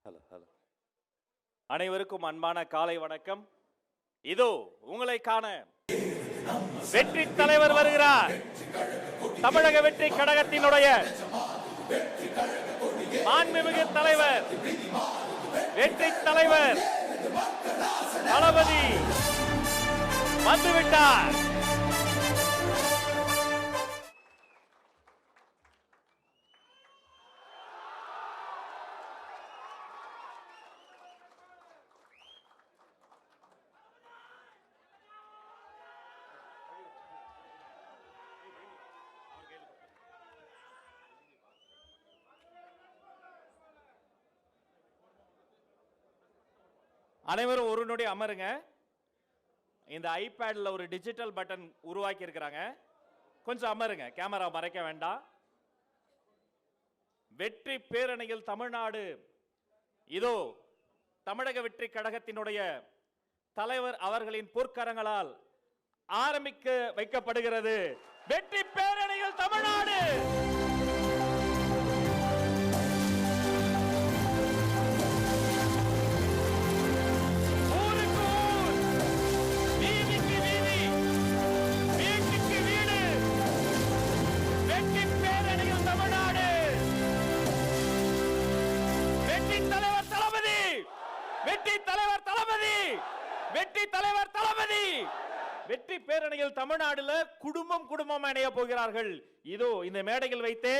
Hello hello அனைவருக்கும் அன்பான காலை வணக்கம். இதோ உங்களை காண வெற்றி தலைவர் வருகிறார். தமிழக வெற்றி கழகத்தினுடைய மாண்புமிகு தலைவர், வெற்றி தலைவர் தளபதி வந்துவிட்டார். அனைவரும் ஒரு நொடி அமருங்க. இந்த ஐபேட்ல ஒரு டிஜிட்டல் பட்டன் உருவாக்கி இருக்கிறாங்க. கொஞ்சம் அமருங்க, கேமரா மறைக்க வேண்டாம். வெற்றி பேரணியில் தமிழ்நாடு இதோ தமிழக வெற்றி கழகத்தினுடைய தலைவர் அவர்களின் பொற்கரங்களால் ஆரம்பிக்க வைக்கப்படுகிறது. வெற்றி பேரணியில் தமிழ்நாடு. வெற்றி தலைவர் தளபதி வெற்றி பேரணியில் தமிழ்நாடுல குடும்பம் குடும்பம் இணைய போகிறார்கள். இதோ இந்த மேடையில் வைத்தே